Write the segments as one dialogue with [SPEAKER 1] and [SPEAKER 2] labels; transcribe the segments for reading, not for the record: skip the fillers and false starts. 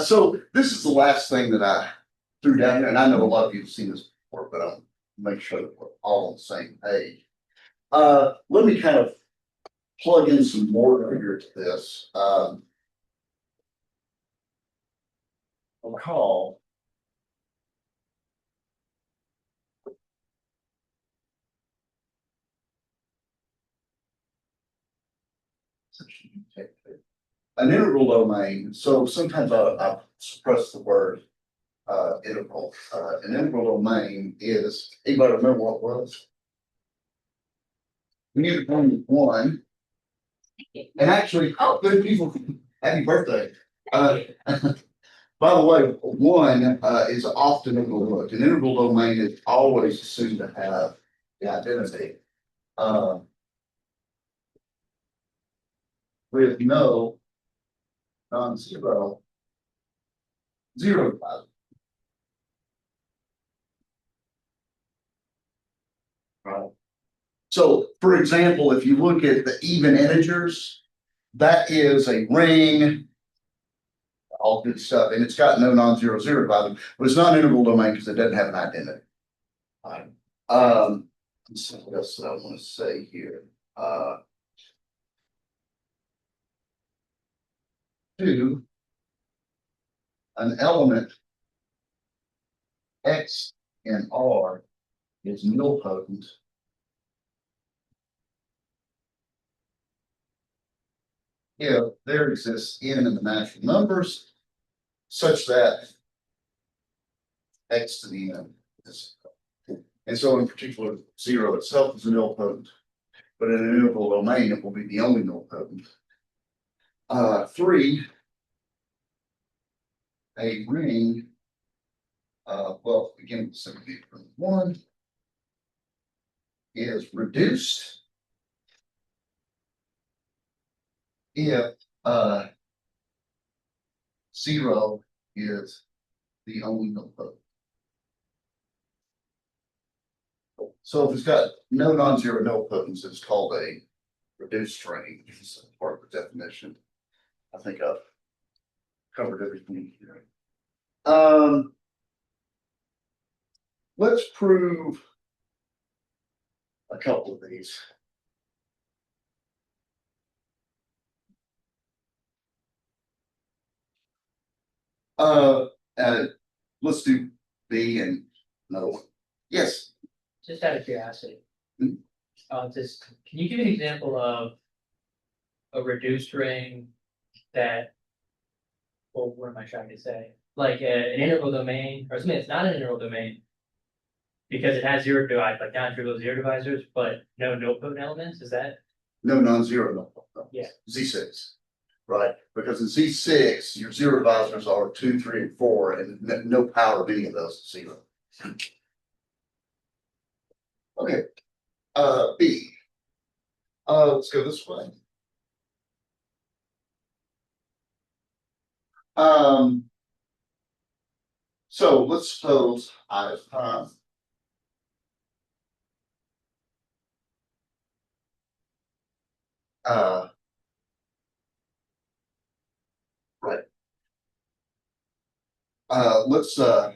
[SPEAKER 1] So this is the last thing that I threw down here, and I know a lot of you have seen this before, but I'll make sure that we're all on the same page. Let me kind of plug in some more here to this. Recall. An integral domain. So sometimes I suppress the word integral. An integral domain is, anybody remember what it was? We need to bring one. And actually, good people, happy birthday. By the way, one is often overlooked. An integral domain is always assumed to have the identity with no non-zero zero value. Right. So, for example, if you look at the even integers, that is a ring, all good stuff, and it's got no non-zero zero value, but it's not an integral domain because it doesn't have an identity. Right. Let's see what else I want to say here. Two, an element X and R is nilpotent if there exists n in the natural numbers such that X to the n is. And so in particular, zero itself is a nilpotent, but in an integral domain, it will be the only nilpotent. Three, a ring, well, again, simply from one is reduced if zero is the only nilpotent. So if it's got no non-zero nilpotents, it's called a reduced ring, which is part of the definition. I think I've covered everything here. Let's prove a couple of these. Uh, let's do B and another one. Yes.
[SPEAKER 2] Just out of curiosity, can you give an example of a reduced ring that, well, what am I trying to say? Like an integral domain, or something that's not an integral domain, because it has zero divisors, like non-trivial zero divisors, but no nilpotent elements. Is that
[SPEAKER 1] no non-zero nilpotent?
[SPEAKER 2] Yeah.
[SPEAKER 1] Z6. Right, because in Z6, your zero divisors are 2, 3, and 4, and no power of any of those is zero. Okay, B. Let's go this way. So let's suppose I is prime. Right. Let's right,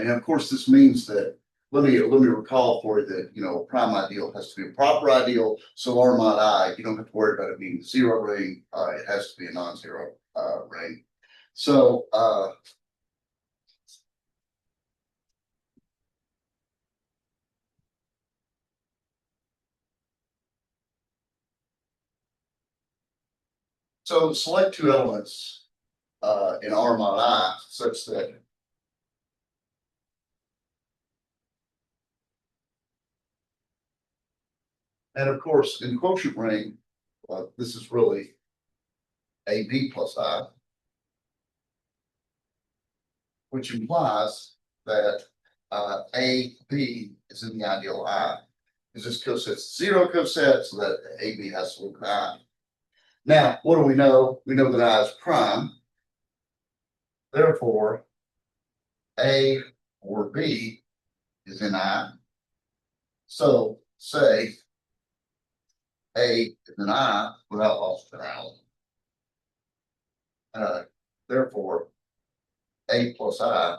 [SPEAKER 1] and of course this means that let me recall for you that a prime ideal has to be a proper ideal. So R mod I, you don't have to worry about it being a zero ring. It has to be a non-zero ring. So select two elements in R mod I such that and of course in quotient ring, this is really AB plus I, which implies that AB is in the ideal I. Is this coset's zero coset, so that AB has to look at I. Now, what do we know? We know that I is prime. Therefore, A or B is in I. So say A is in I without loss of finality. Therefore, A plus I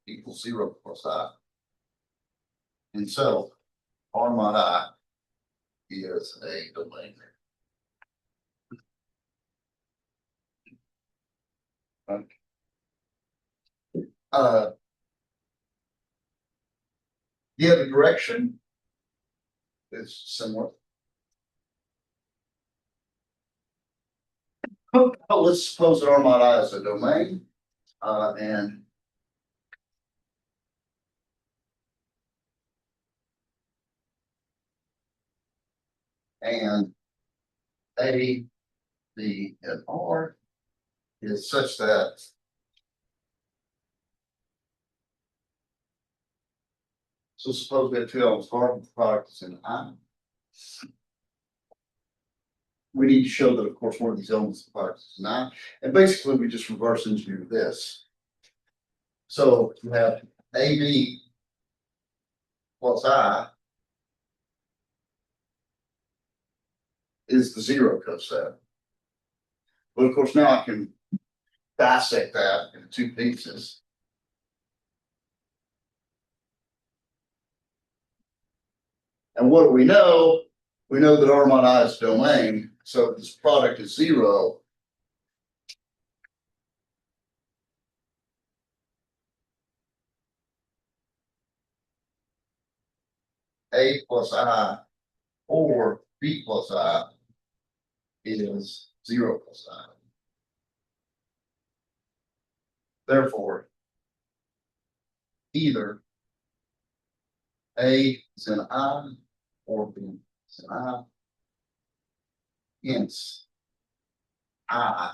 [SPEAKER 1] equals 0 plus I. And so R mod I is a domain. Uh, the other direction is similar. Oh, let's suppose that R mod I is a domain, and A, B, and R is such that so suppose we have two elements, R, the product is in I. We need to show that, of course, one of these elements, the product is in I, and basically we just reverse engineer this. So you have AB plus I is the 0 coset. But of course, now I can dissect that into two pieces. And what do we know? We know that R mod I is domain, so if this product is 0, A plus I or B plus I is 0 plus I. Therefore, either A is in I or B is in I. Hence, I.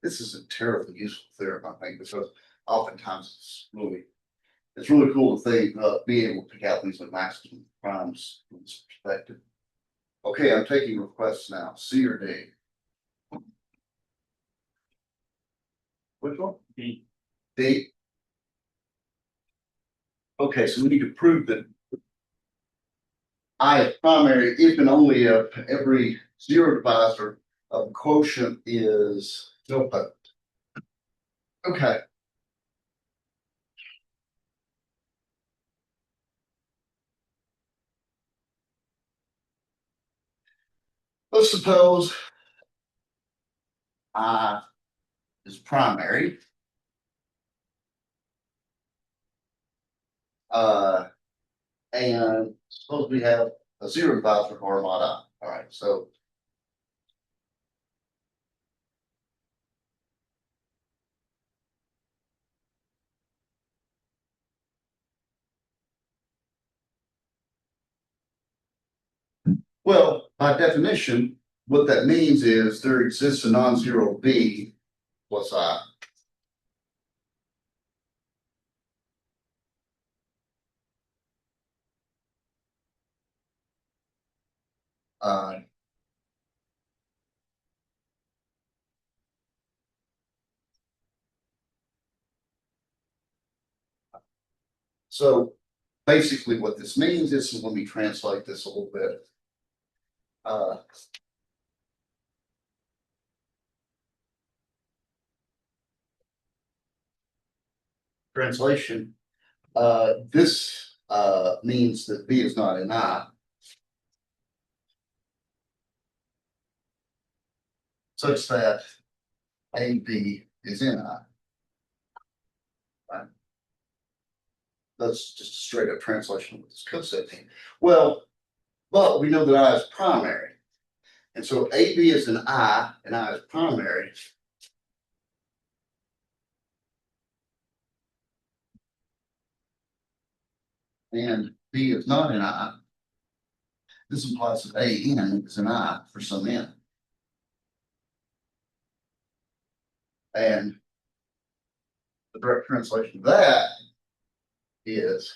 [SPEAKER 1] This is a terribly useful theorem, I think, because oftentimes it's really cool to think being able to pick out things like maximum primes from this perspective. Okay, I'm taking requests now. C or D? Which one?
[SPEAKER 2] D.
[SPEAKER 1] D. Okay, so we need to prove that I is primary if and only if every zero divisor of quotient is nilpotent. Okay. Let's suppose I is primary. And suppose we have a zero divisor for R mod I. All right, so well, by definition, what that means is there exists a non-zero B plus I. Uh, so basically what this means is, let me translate this a little bit. Translation, this means that B is not in I. Such that AB is in I. Right? That's just a straight up translation of what this coset means. Well, but we know that I is primary. And so AB is an I and I is primary. And B is not an I. This implies that AN is an I for some N. And the direct translation of that is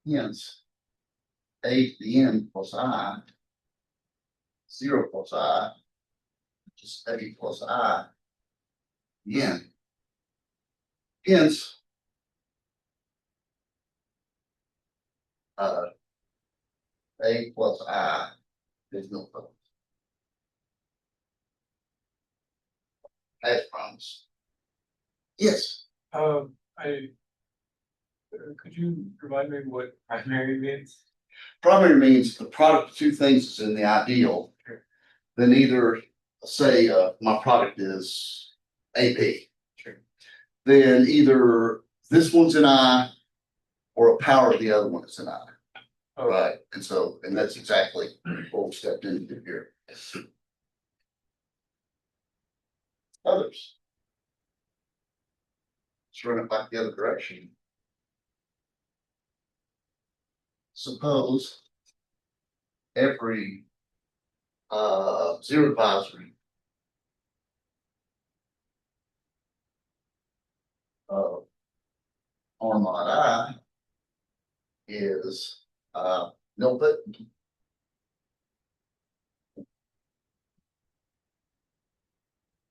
[SPEAKER 1] hence A to the N plus I, 0 plus I, which is A plus I, N. Hence, A plus I is nilpotent. As promised. Yes,
[SPEAKER 3] I, could you remind me what primary means?
[SPEAKER 1] primary means the product of two things is in the ideal. Then either say my product is AP.
[SPEAKER 3] Sure.
[SPEAKER 1] Then either this one's an I or a power of the other one is an I.
[SPEAKER 3] Oh,
[SPEAKER 1] Right. And that's exactly what we stepped into here. Others. Let's run it back the other direction. Suppose every zero advisory R mod I is nilpotent.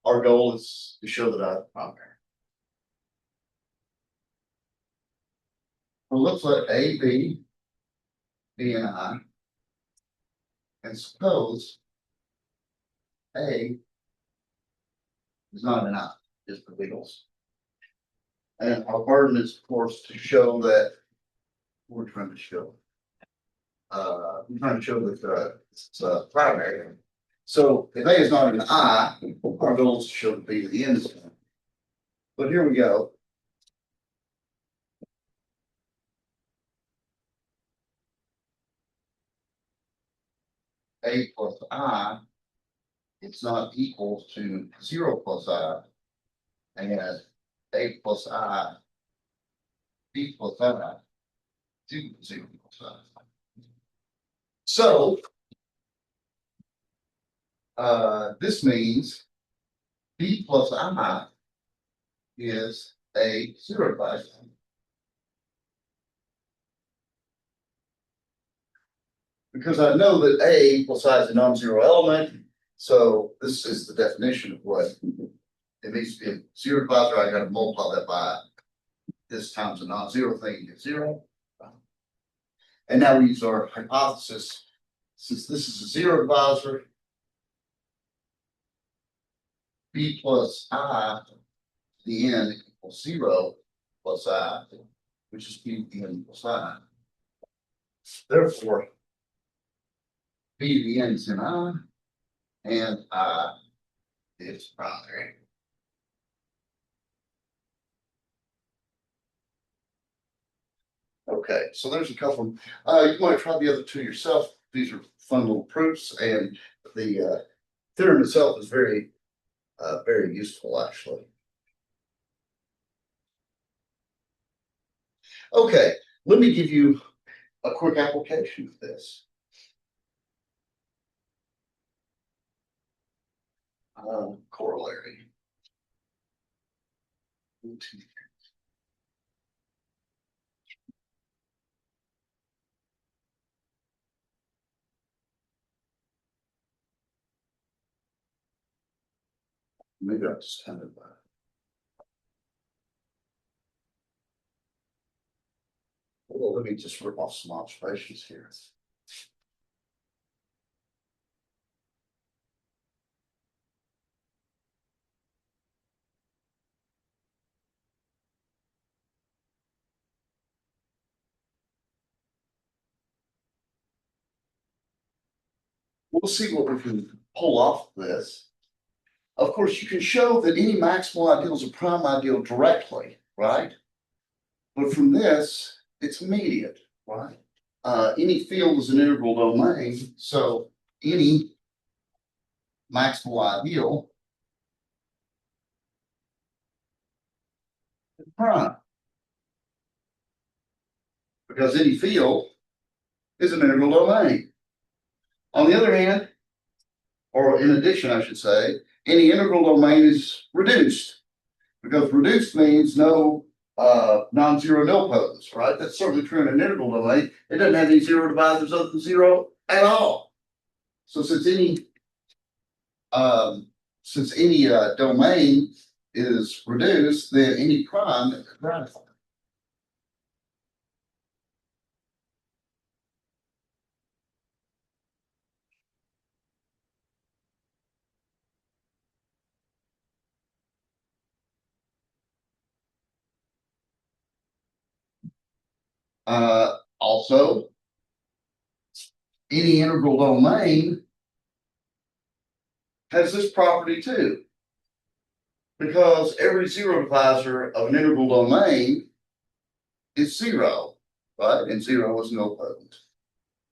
[SPEAKER 1] Our goal is to show that I have primary. Well, let's let A be an I, and suppose A is not an I, just the wiggles. And our burden is, of course, to show that we're trying to show. We're trying to show that it's primary. So if A is not an I, our goal is to show that B to the N is one. But here we go. A plus I, it's not equal to 0 plus I, and A plus I, B plus I, to 0 plus I. So this means B plus I is a zero plus I. Because I know that A plus I is a non-zero element, so this is the definition of what it needs to be. A zero divisor, I gotta multiply that by this times a non-zero thing, you get 0. And now we use our hypothesis. Since this is a zero divisor, B plus I to the N equals 0 plus I, which is B to the N plus I. Therefore, B to the N is in I, and I is primary. Okay, so there's a couple. You want to try the other two yourself. These are fun little proofs, and the theorem itself is very useful, actually. Okay, let me give you a quick application of this. Corollary. Maybe I'll just kind of well, let me just rip off some observations here. We'll see what we can pull off this. Of course, you can show that any maximal ideal is a prime ideal directly, right? But from this, it's immediate, right? Any field is an integral domain, so any maximal ideal is prime. Because any field is an integral domain. On the other hand, or in addition, I should say, any integral domain is reduced. Because reduced means no non-zero nilpotents, right? That's certainly true in an integral domain. It doesn't have any zero divisors other than 0 at all. So since any domain is reduced, then any prime is gratified. Also, any integral domain has this property too. Because every zero divisor of an integral domain is zero, right? And zero is nilpotent,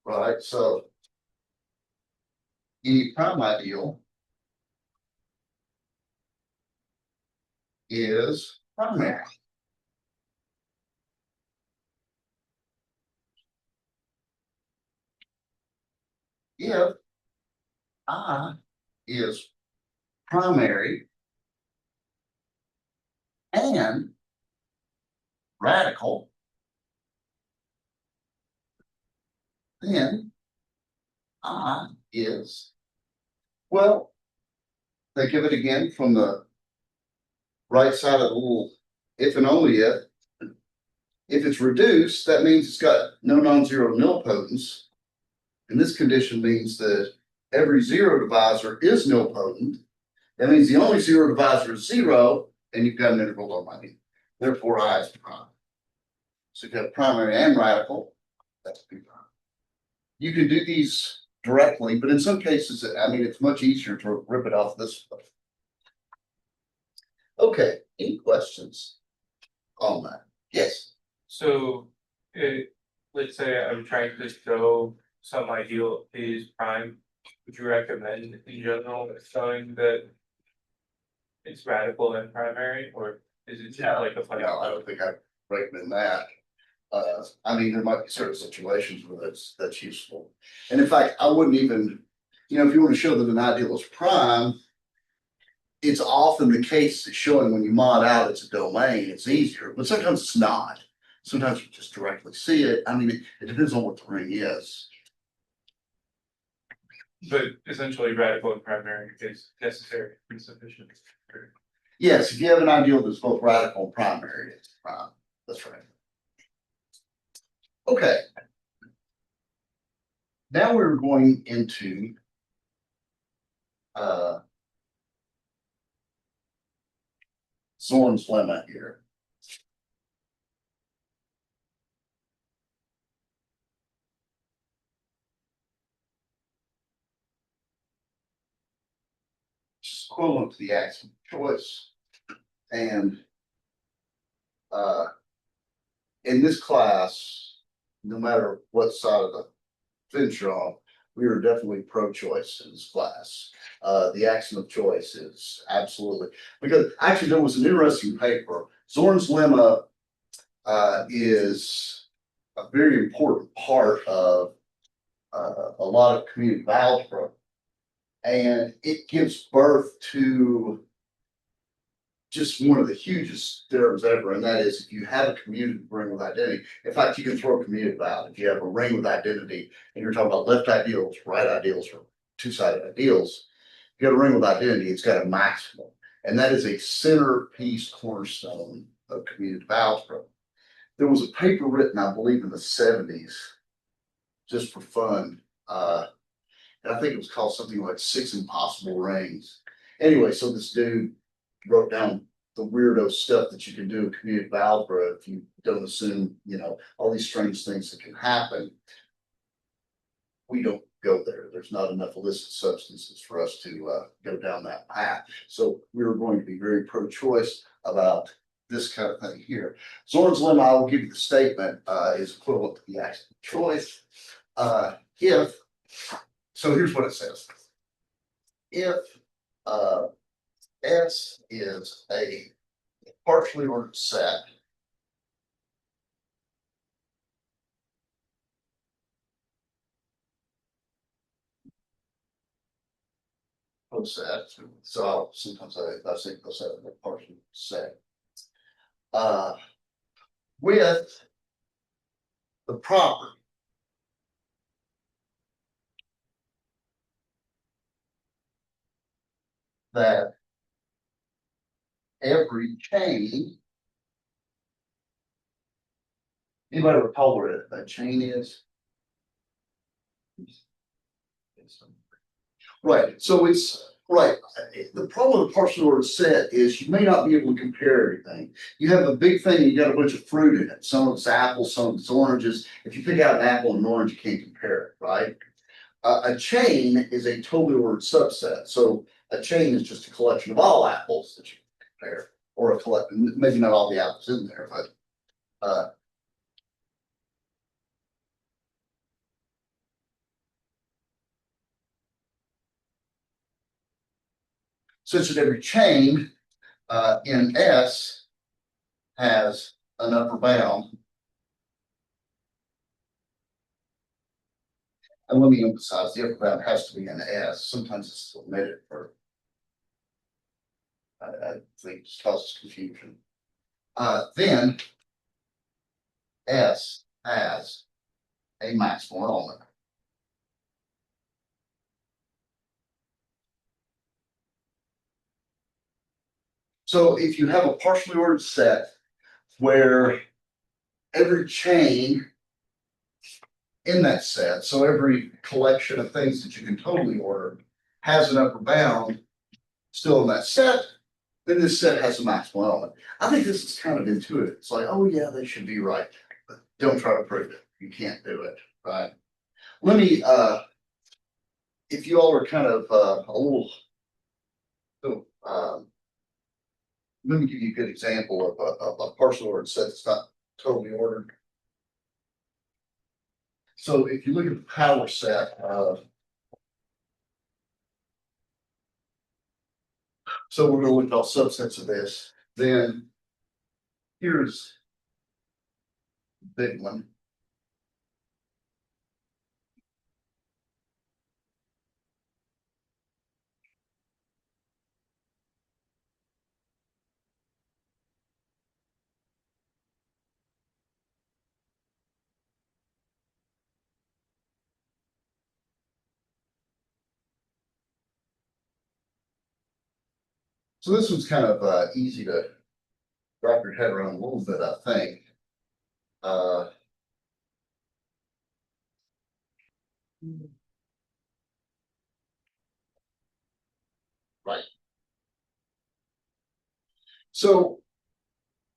[SPEAKER 1] right? So any prime ideal is primary. If I is primary and radical, then I is, well, think of it again from the right side of the little if and only if. If it's reduced, that means it's got no non-zero nilpotence. And this condition means that every zero divisor is nilpotent. That means the only zero divisor is zero, and you've got an integral domain. Therefore, I is prime. So you've got primary and radical. That's P prime. You can do these directly, but in some cases, I mean, it's much easier to rip it off this way. Okay, any questions on that? Yes.
[SPEAKER 3] So, let's say I'm trying to show some ideal is prime. Would you recommend in general showing that it's radical and primary, or is it just like a funny?
[SPEAKER 1] No, I don't think I'd recommend that. I mean, there might be certain situations where that's useful. And in fact, I wouldn't even, if you want to show that an ideal is prime, it's often the case that showing when you mod out it's a domain, it's easier, but sometimes it's not. Sometimes you just directly see it. I mean, it depends on what the ring is.
[SPEAKER 3] But essentially radical and primary is necessary and sufficient.
[SPEAKER 1] Yes, if you have an ideal that's both radical and primary, it's prime. That's right. Okay. Now we're going into Zorn's lemma here. Which is equivalent to the axiom of choice. And in this class, no matter what side of the fence you're on, we are definitely pro-choice in this class. The axiom of choice is absolutely, because actually there was an interesting paper. Zorn's lemma is a very important part of a lot of commutative algebra, and it gives birth to just one of the hugest theorems ever, and that is if you have a commutative ring with identity. In fact, you can throw a commutative out. If you have a ring with identity, and you're talking about left ideals, right ideals, or two-sided ideals, if you got a ring with identity, it's got a maximal, and that is a centerpiece cornerstone of commutative algebra. There was a paper written, I believe, in the 70s, just for fun. And I think it was called something like 6 Impossible Rings. Anyway, so this dude wrote down the weirdo stuff that you can do in commutative algebra if you don't assume, all these strange things that can happen. We don't go there. There's not enough illicit substances for us to go down that path. So we were going to be very pro-choice about this kind of thing here. Zorn's lemma, I will give you the statement, is equivalent to the axiom of choice. So here's what it says. If S is a partially ordered set of sets, so sometimes I think they'll set a partial set with the property that every chain. Anybody recall where a chain is? Right. So it's Right, the problem with partially ordered set is you may not be able to compare everything. You have a big thing, you got a bunch of fruit in it, some of it's apples, some of it's oranges. If you pick out an apple and an orange, you can't compare it, right? A chain is a totally ordered subset, so a chain is just a collection of all apples that you can compare, or a collect, maybe not all the apples in there, but such that every chain in S has an upper bound. And let me emphasize, the upper bound has to be an S. Sometimes it's omitted for, I think it causes confusion. Then S has a maximal element. So if you have a partially ordered set where every chain in that set, so every collection of things that you can totally order has an upper bound still in that set, then this set has a maximal element. I think this is kind of intuitive. It's like, oh yeah, they should be right, but don't try to prove it. You can't do it, right? Let me, if you all are kind of a little, let me give you a good example of a partial ordered set that's not totally ordered. So if you look at the power set, so we're going to look at all subsets of this. Then here's the big one. So this one's kind of easy to wrap your head around a little bit, I think. Right. So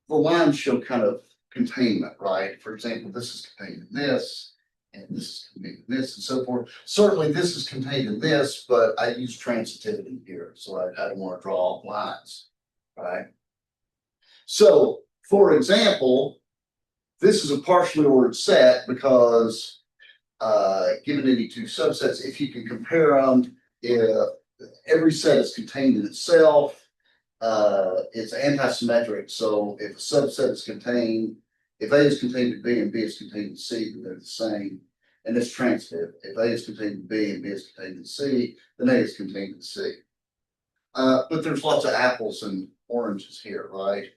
[SPEAKER 1] the lines show kind of containment, right? For example, this is contained in this, and this is contained in this, and so forth. Certainly, this is contained in this, but I use transitivity here, so I don't want to draw lines, right? So, for example, this is a partially ordered set because given any two subsets, if you can compare them, if every set is contained in itself, it's anti-symmetric. So if a subset is contained, if A is contained in B and B is contained in C, then they're the same. And it's transitive. If A is contained in B and B is contained in C, then A is contained in C. But there's lots of apples and oranges here, right?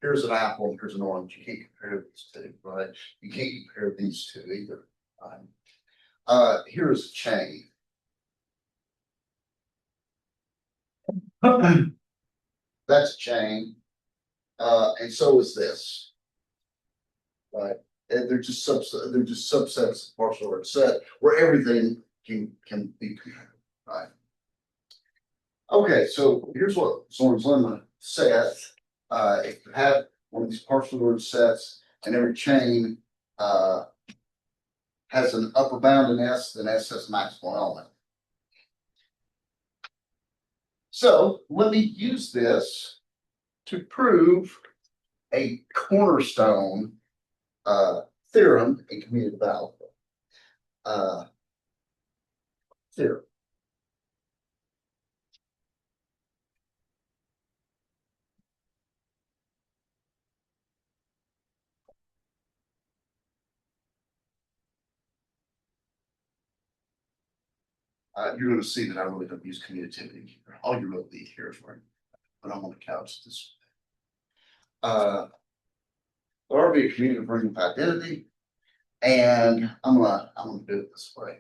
[SPEAKER 1] Here's an apple and here's an orange. You can't compare these two, right? You can't compare these two either. Right? Here's a chain. That's a chain. And so is this. Right? And they're just subsets of partial ordered set where everything can be compared. Right? Okay, so here's what Zorn's lemma says. If you have one of these partial ordered sets and every chain has an upper bound in S, then S has a maximal element. So let me use this to prove a cornerstone theorem in commutative algebra. Theorem. You're going to see that I really don't use commutativity here. All you really need here is where but I'm on the couch this. There will be a commutative ring of identity, and I'm gonna do it this way.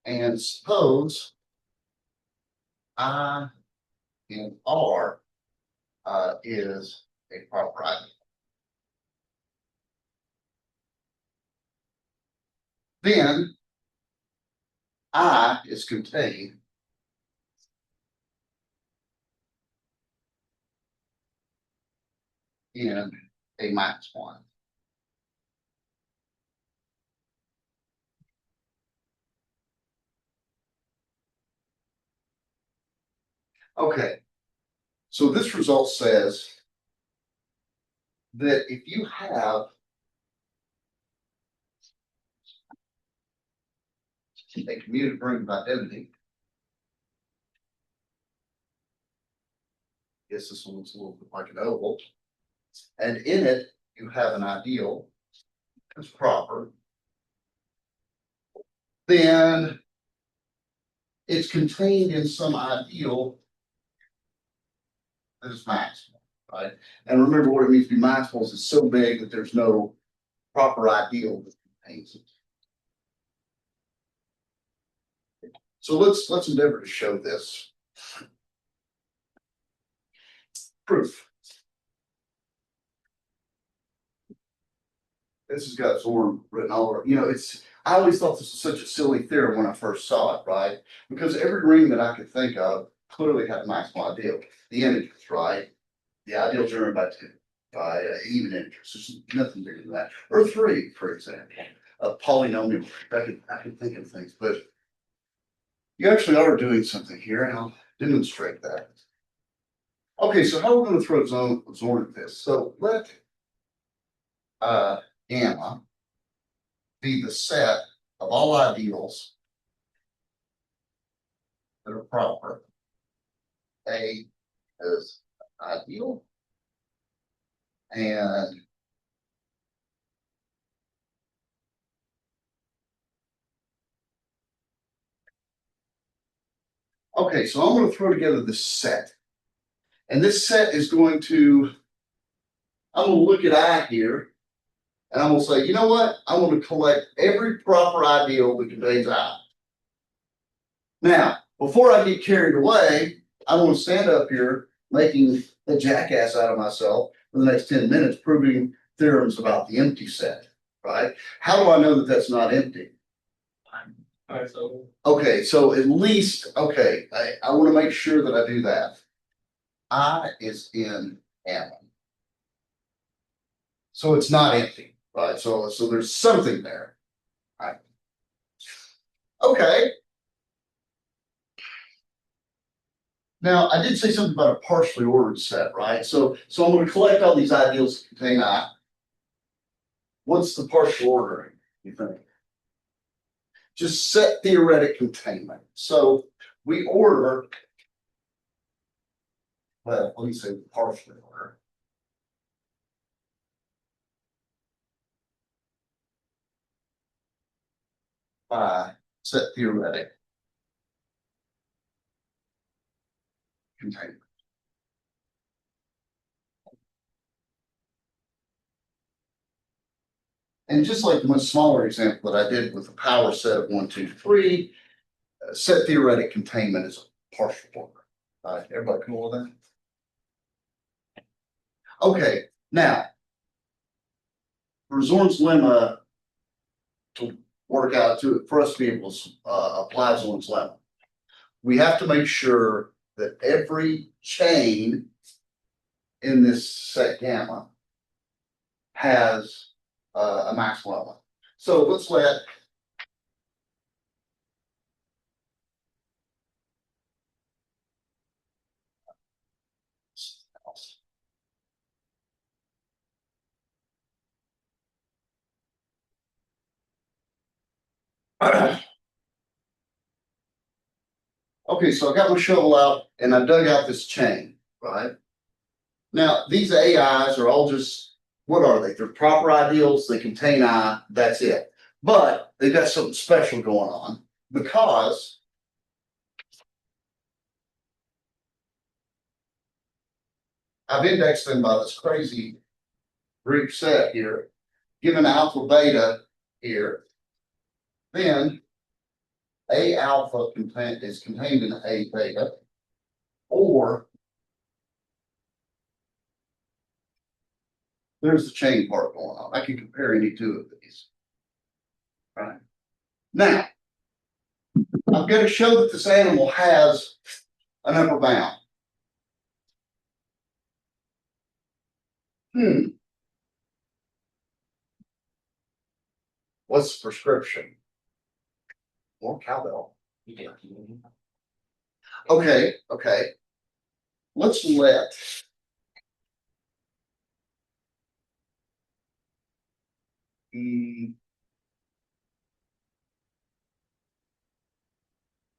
[SPEAKER 1] And suppose I in R is a proper identity. Then I is contained in a minus one. Okay, so this result says that if you have a commutative ring of identity, guess this one looks a little bit like an oval, and in it you have an ideal that's proper, then it's contained in some ideal that is maximal, right? And remember what it means to be maximal is it's so big that there's no proper ideal that contains it. So let's endeavor to show this. Proof. This has got Zorn written all over. You know, I always thought this was such a silly theorem when I first saw it, right? Because every ring that I could think of clearly had a maximal ideal. The integers, right? The ideal generated by even integers. There's nothing bigger than that. Or three, for example. A polynomial. I could think of things, but you actually are doing something here, and I'll demonstrate that. Okay, so how are we going to throw Zorn at this? So let gamma be the set of all ideals that are proper. A is ideal, and okay, so I'm going to throw together this set. And this set is going to, I'm going to look at I here, and I'm going to say, you know what? I'm going to collect every proper ideal that contains I. Now, before I get carried away, I'm going to stand up here making a jackass out of myself for the next 10 minutes, proving theorems about the empty set, right? How do I know that that's not empty? Okay, so at least, okay, I want to make sure that I do that. I is in M. So it's not empty, right? So there's something there, right? Okay. Now, I did say something about a partially ordered set, right? So I'm going to collect all these ideals that contain I. What's the partial ordering, you think? Just set theoretic containment. So we order, well, let me say partially order. By set theoretic containment. And just like the much smaller example that I did with the power set of 1, 2, 3, set theoretic containment is a partial order. All right, everybody cool with that? Okay, now for Zorn's lemma to work out for us to be able to apply Zorn's lemma, we have to make sure that every chain in this set gamma has a maximal element. So let's let okay, so I got my shovel out and I dug out this chain, right? Now, these AIs are all just, what are they? They're proper ideals, they contain I, that's it. But they've got something special going on because I've indexed them by this crazy Greek set here, given alpha beta here, then A alpha is contained in A beta, or there's the chain part going on. I can compare any two of these. Right. Now, I've got to show that this animal has an upper bound. What's the prescription? More cowbell. Okay, okay. Let's let.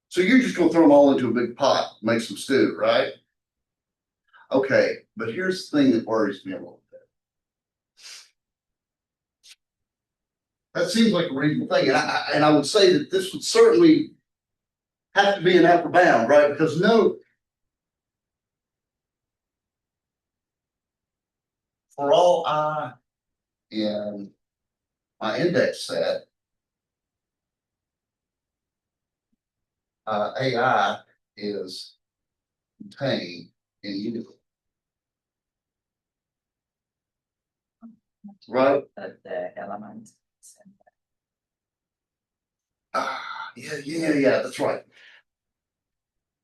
[SPEAKER 1] So you're just gonna throw them all into a big pot, make some stew, right? Okay, but here's the thing that worries me a little bit. That seems like a reasonable thing, and I would say that this would certainly have to be an upper bound, right? Because note, for all I in my index set, AI is contained in U, right?
[SPEAKER 4] The element.
[SPEAKER 1] Yeah, that's right.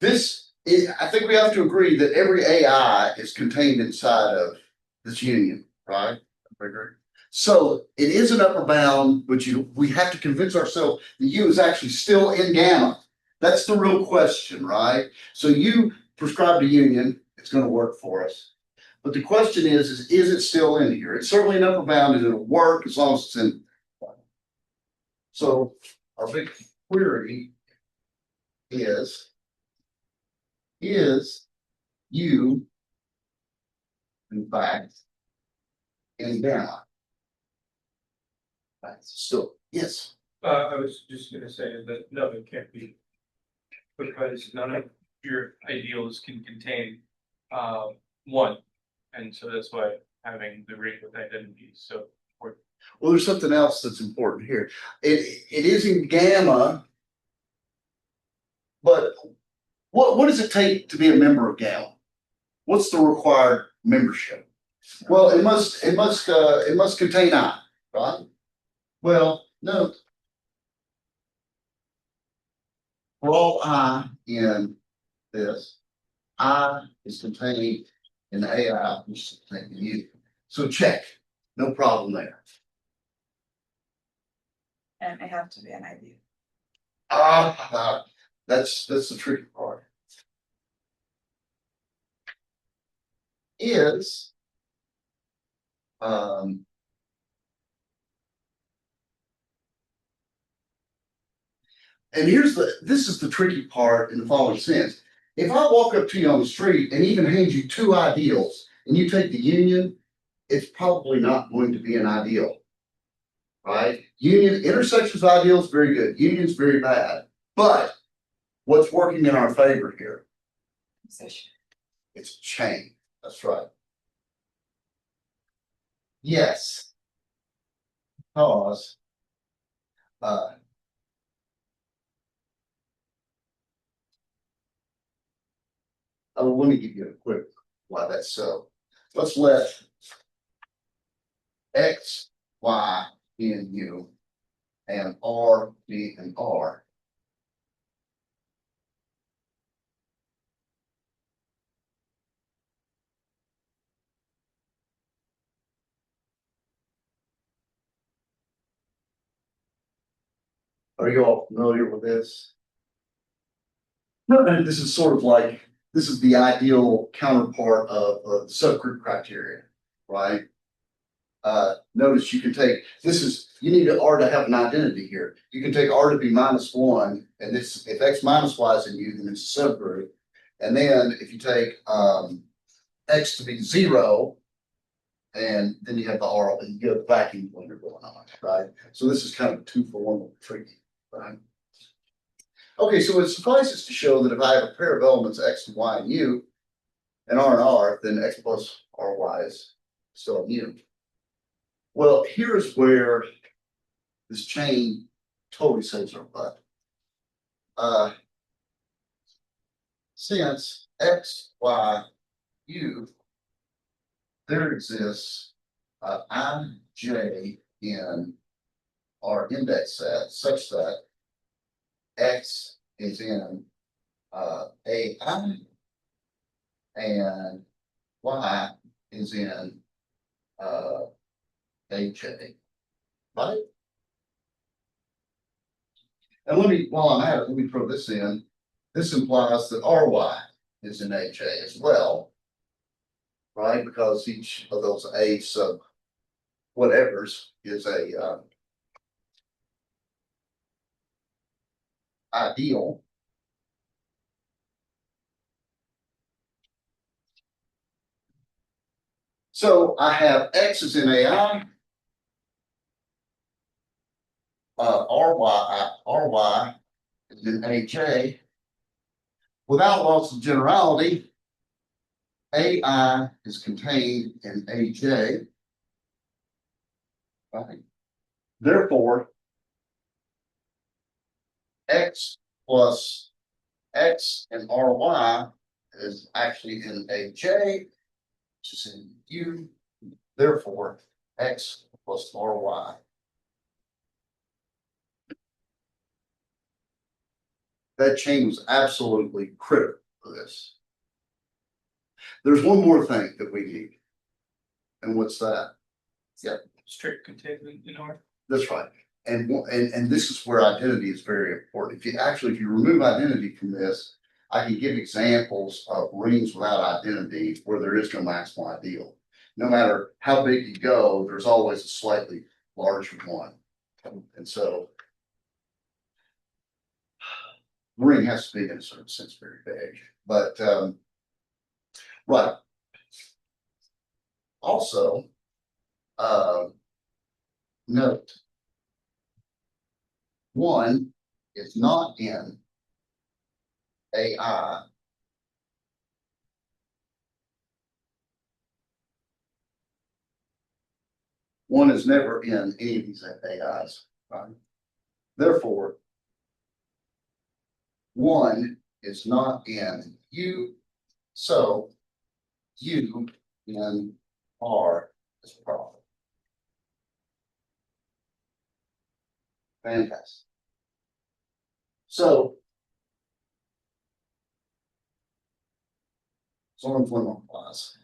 [SPEAKER 1] I think we have to agree that every AI is contained inside of this union, right? So it is an upper bound, but we have to convince ourselves that U is actually still in gamma. That's the real question, right? So you prescribed a union, it's going to work for us. But the question is it still in here? It's certainly an upper bound and it'll work as long as it's in. So our big query is U, in fact, in gamma? Right. So, yes.
[SPEAKER 3] I was just gonna say that, no, it can't be. Because none of your ideals can contain, one, and so that's why having the ring with identity is so important.
[SPEAKER 1] Well, there's something else that's important here. It is in gamma, but what does it take to be a member of gamma? What's the required membership? Well, it must contain I, right? Well, no. For all I in this, I is contained in the AI, which is contained in U. So check, no problem there.
[SPEAKER 4] And it have to be an ideal.
[SPEAKER 1] That's the tricky part. Is and this is the tricky part in the following sense. If I walk up to you on the street and even hand you two ideals and you take the union, it's probably not going to be an ideal. Right? Union intersections of ideals, very good. Union's very bad. But what's working in our favor here?
[SPEAKER 4] Position.
[SPEAKER 1] It's a chain. That's right. Yes. Because let me give you a quick why that's so. Let's let X, Y in U and R be an R. Are you all familiar with this? This is sort of like, this is the ideal counterpart of the subgroup criteria, right? Notice you can take, you need R to have an identity here. You can take R to be -1, and this, if X minus Y is in U, then it's a subgroup. And then if you take X to be 0, and then you have the R, and you get a vacuum blender going on, right? So this is kind of 2-for-1 tricky, right? Okay, so it suffices to show that if I have a pair of elements X and Y and U, and R, then X plus RY is still in U. Well, here's where this chain totally saves our butt. Since X, Y, U, there exists IJ in our index set such that X is in AI and Y is in HA, right? And let me, while I'm at it, let me throw this in. This implies that RY is in HA as well. Right, because each of those A sub whatevers is a ideal. So I have X is in AI, RY is in HA. Without loss of generality, AI is contained in AJ. Right. Therefore, X plus X and RY is actually in AJ, which is in U. Therefore, X plus RY. That chain was absolutely critical for this. There's one more thing that we need. And what's that? Yeah,
[SPEAKER 3] Strict containment in R.
[SPEAKER 1] that's right. And this is where identity is very important. If you remove identity from this, I can give examples of rings without identity where there is no maximal ideal. No matter how big you go, there's always a slightly larger one. And so ring has to be in a certain sense very big. But right. Also, note one is not in AI. One is never in any of these AIs, right? Therefore, one is not in U, so U in R is a problem. Fantastic. So, Zorn's lemma applies.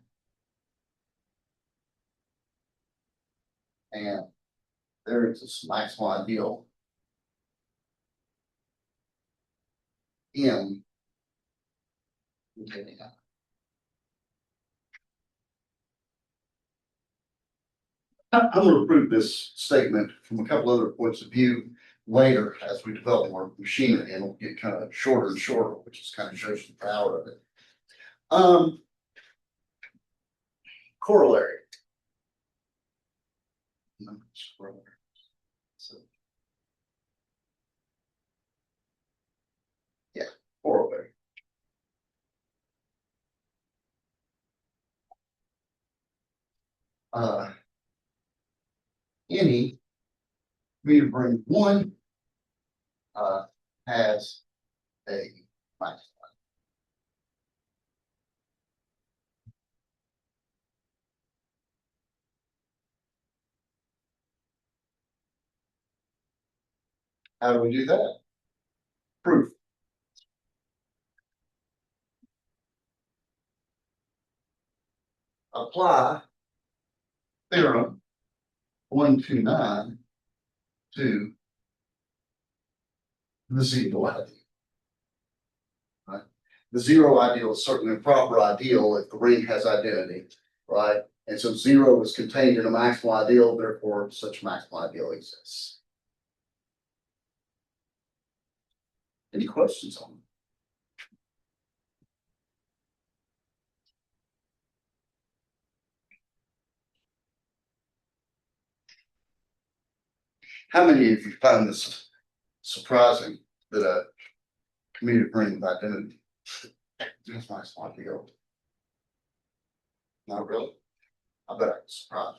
[SPEAKER 1] And there is this maximal ideal in AI. I'm going to prove this statement from a couple other points of view later as we develop more machinery, and it'll get kind of shorter and shorter, which is kind of shows the power of it. Corollary. So, yeah, corollary. Any meter bring one has a max. How do we do that? Proof. Apply theorem 129 to the zero ideal. Right? The zero ideal is certainly a proper ideal if the ring has identity, right? And so zero is contained in a maximal ideal, therefore such maximal ideal exists. Any questions on it? How many of you found this surprising that a commutative ring with identity is maximal ideal? Not really. I bet I was surprised.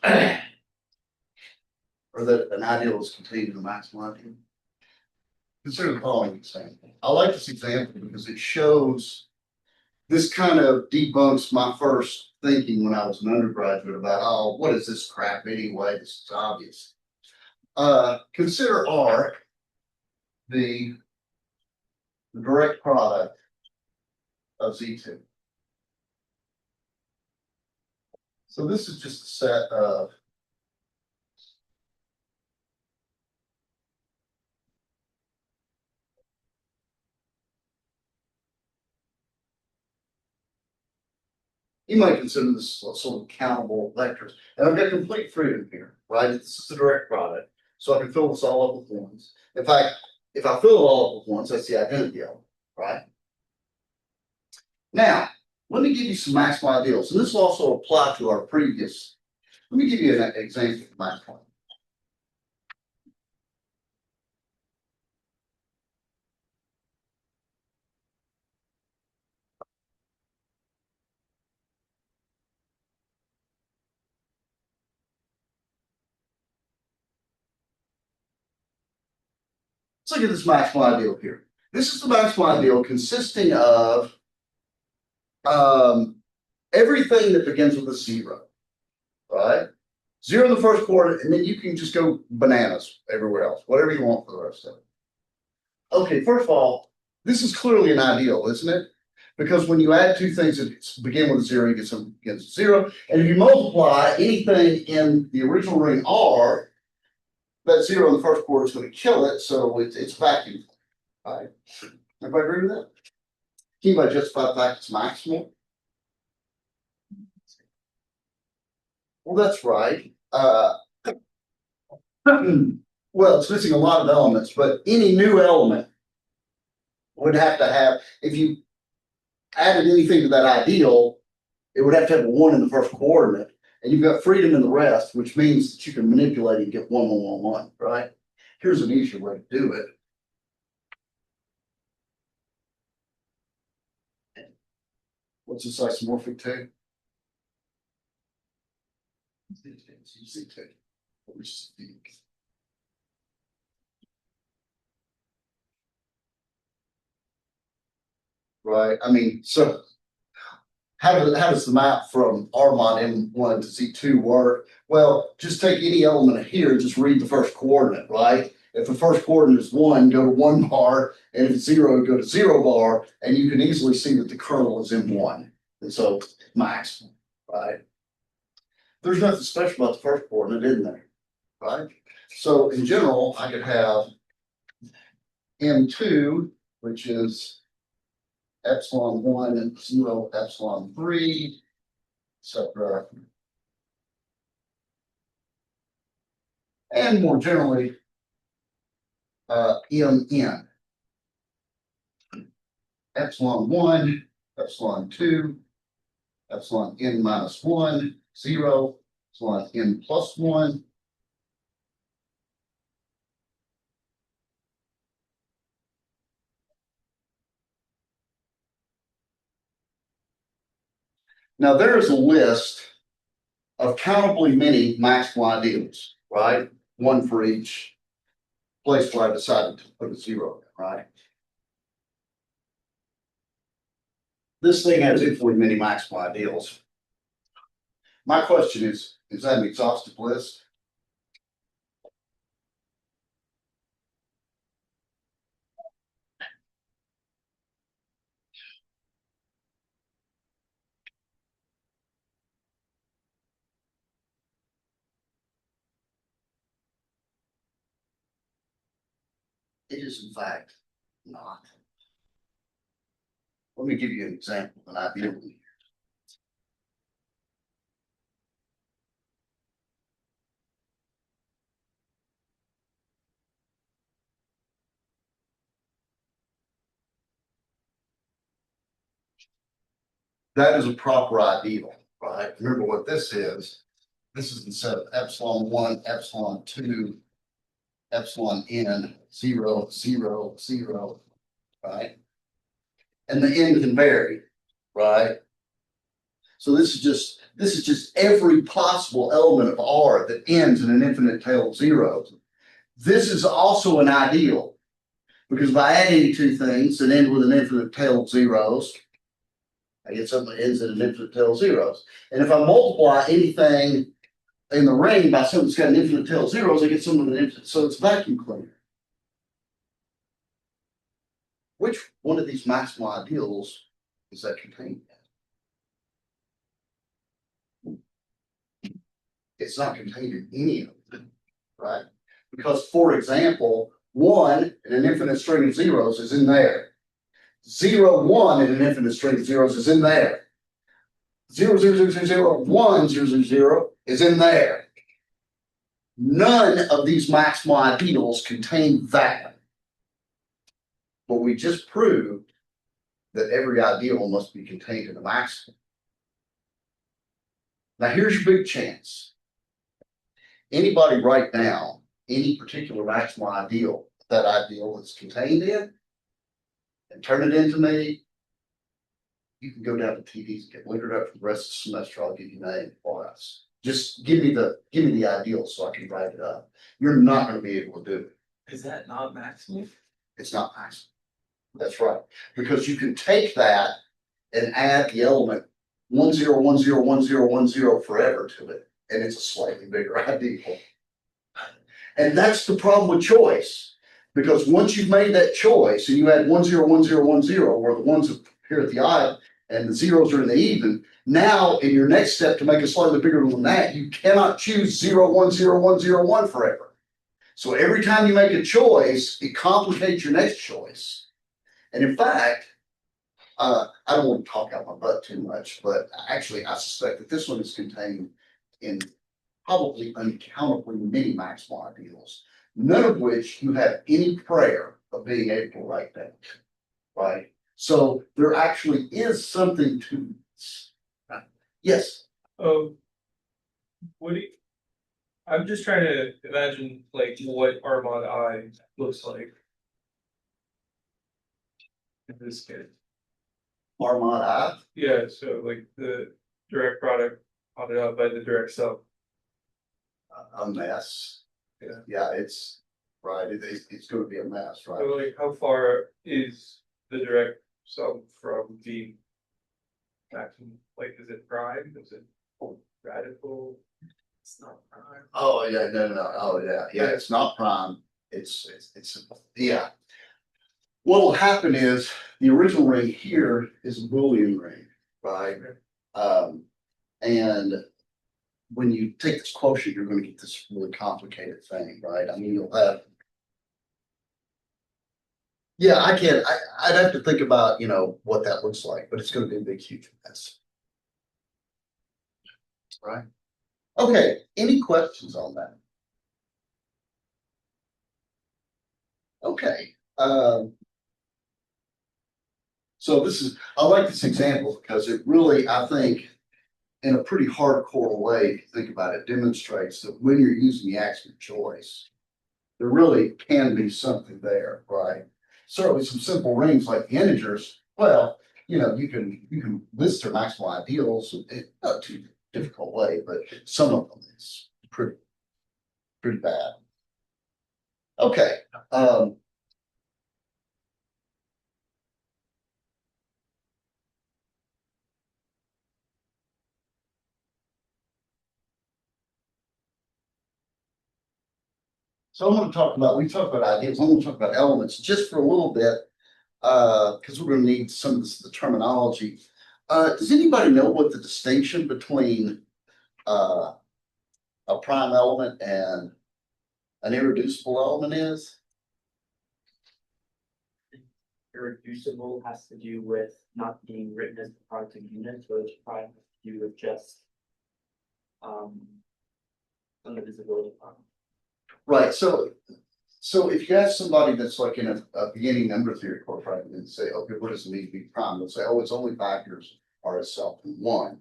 [SPEAKER 1] Or that an ideal is contained in a maximal ideal. Consider the following example. I like this example because it shows this kind of debunks my first thinking when I was an undergraduate about, oh, what is this crap anyway? This is obvious. Consider R the direct product of Z2. So this is just a set of. You might consider this sort of countable vectors, and I've got complete freedom here, right? This is a direct product, so I can fill this all up with ones. In fact, if I fill it all up with ones, that's the identity element, right? Now, let me give you some maximal ideals, and this will also apply to our previous. Let me give you an example of maximal. Let's look at this maximal ideal here. This is the maximal ideal consisting of everything that begins with a zero, right? Zero in the first quarter, and then you can just go bananas everywhere else, whatever you want for the rest of it. Okay, first of all, this is clearly an ideal, isn't it? Because when you add two things that begin with a zero, you get something that begins with zero. And if you multiply anything in the original ring R, that zero in the first quarter is going to kill it, so it's vacuum. All right. Everybody agree with that? Can anybody justify the fact it's maximal? Well, that's right. Well, it's missing a lot of elements, but any new element would have to have, if you added anything to that ideal, it would have to have a one in the first coordinate, and you've got freedom in the rest, which means that you can manipulate and get 1, 1, 1, 1, right? Here's an easier way to do it. What's this isomorphic to? Right, I mean, so how does the map from R mod M1 to Z2 work? Well, just take any element here and just read the first coordinate, right? If the first coordinate is 1, go to 1 bar, and if it's 0, go to 0 bar, and you can easily see that the kernel is M1. And so max, right? There's nothing special about the first coordinate, isn't there? Right? So in general, I could have M2, which is epsilon 1 and 0, epsilon 3, etc. And more generally, MN. Epsilon 1, epsilon 2, epsilon n minus 1, 0, epsilon n plus 1. Now there is a list of countably many maximal ideals, right? One for each place where I decided to put a 0 in, right? This thing has infinitely many maximal ideals. My question is that an exhaustive list? It is, in fact, not. Let me give you an example of an ideal. That is a proper ideal, right? Remember what this is. This is the set of epsilon 1, epsilon 2, epsilon n, 0, 0, 0, right? And the n can vary, right? So this is just every possible element of R that ends in an infinite tail of zeros. This is also an ideal, because if I add any two things that end with an infinite tail of zeros, I get something that ends in an infinite tail of zeros. And if I multiply anything in the ring by something that's got an infinite tail of zeros, I get something with an infinite, so it's vacuum cleaner. Which one of these maximal ideals is that contained in? It's not contained in any of them, right? Because, for example, 1 in an infinite string of zeros is in there. 0, 1 in an infinite string of zeros is in there. 0, 0, 0, 0, 0, 1, 0, 0, 0 is in there. None of these maximal ideals contain that. But we just proved that every ideal must be contained in a maximal. Now here's your big chance. Anybody write down any particular maximal ideal that ideal is contained in and turn it into me. You can go down to TDs and get lingered up for the rest of the semester. I'll give you a name for us. Just give me the ideal so I can write it up. You're not going to be able to do it.
[SPEAKER 3] Is that not maximal?
[SPEAKER 1] It's not maximal. That's right. Because you can take that and add the element 1, 0, 1, 0, 1, 0, 1, 0 forever to it. And it's a slightly bigger ideal. And that's the problem with choice. Because once you've made that choice and you add 1, 0, 1, 0, 1, 0, where the ones appear at the odd and the zeros are in the even, now in your next step to make it slightly bigger than that, you cannot choose 0, 1, 0, 1, 0, 1 forever. So every time you make a choice, it complicates your next choice. And in fact, I don't want to talk out my butt too much, but actually I suspect that this one is contained in probably uncountably many maximal ideals, none of which you have any prayer of being able to write down, right? So there actually is something to this. Yes.
[SPEAKER 3] What do you, I'm just trying to imagine like what Armand I looks like in this case.
[SPEAKER 1] Armand I.
[SPEAKER 3] Yeah, so like the direct product plotted out by the direct sum.
[SPEAKER 1] A mess.
[SPEAKER 3] Yeah.
[SPEAKER 1] Yeah, it's right. It's going to be a mess,
[SPEAKER 3] So
[SPEAKER 1] right?
[SPEAKER 3] like how far is the direct sum from being maximum? Like is it prime? Is it radical? It's not prime.
[SPEAKER 1] Oh yeah, no. Oh yeah. It's not prime. It's yeah. What will happen is the original ring here is a Boolean ring, right? And when you take this quotient, you're going to get this really complicated thing, right? I mean, you'll have. Yeah, I can't. I'd have to think about what that looks like, but it's going to be a big, huge mess, right? Okay. Any questions on that? Okay. So I like this example because it really, I think, in a pretty hardcore way, if you think about it, demonstrates that when you're using the axiom of choice, there really can be something there, right? Certainly some simple rings like the integers, well, you can list their maximal ideals in not too difficult way, but some of them is pretty bad. Okay. So I'm going to talk about, we talked about ideas, I'm going to talk about elements just for a little bit, because we're going to need some of the terminology. Does anybody know what the distinction between a prime element and an irreducible element is?
[SPEAKER 5] Irreducible has to do with not being written as the product of units, whereas prime has to do with just indivisibility problem.
[SPEAKER 1] Right. So if you ask somebody that's like in a beginning number theory course, right, and say, okay, what does it mean to be prime? They'll say, oh, it's only factors are itself in one.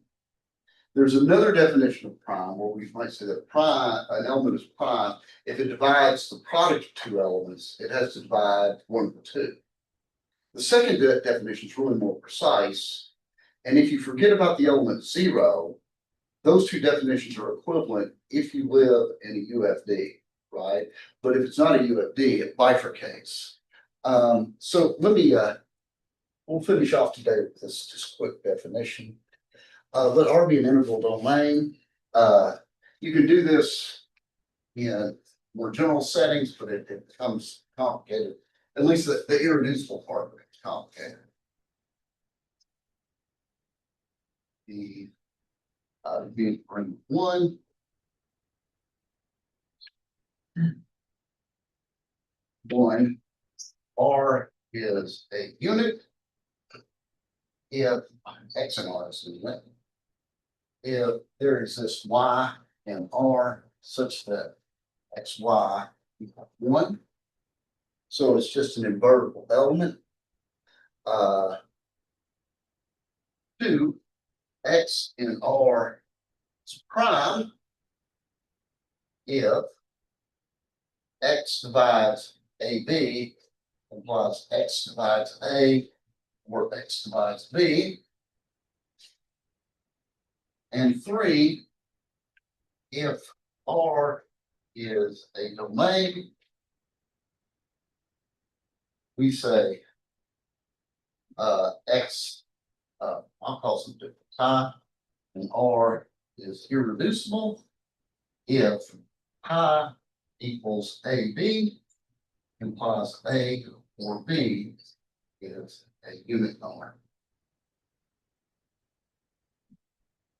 [SPEAKER 1] There's another definition of prime where we might say that an element is prime if it divides the product of two elements, it has to divide one of the two. The second definition is really more precise. And if you forget about the element 0, those two definitions are equivalent if you live in a UFD, right? But if it's not a UFD, it bifurcates. So we'll finish off today with this just quick definition. Let R be an integral domain. You can do this in more general settings, but it becomes complicated. At least the irreducible part of it is complicated. The being ring 1, One, R is a unit. If X and R is a unit. If there exists Y and R such that X, Y equal 1. So it's just an invertible element. 2, X and R is prime if X divides AB implies X divides A or X divides B. And 3, if R is a domain, we say X, I'll call some different pi, and R is irreducible if pi equals AB implies A or B is a unit number.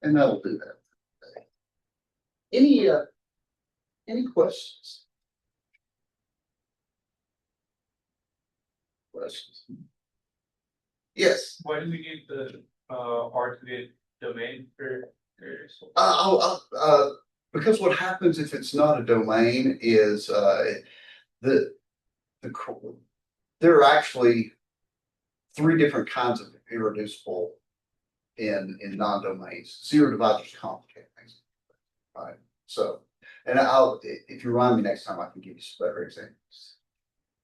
[SPEAKER 1] And that'll do that. Any questions? Questions? Yes.
[SPEAKER 3] Why do we need the R to be a domain for irreducible?
[SPEAKER 1] Because what happens if it's not a domain is there are actually 3 different kinds of irreducible in non-domains. Zero divisors complicate things. Right. So, and if you remind me next time, I can give you some better examples.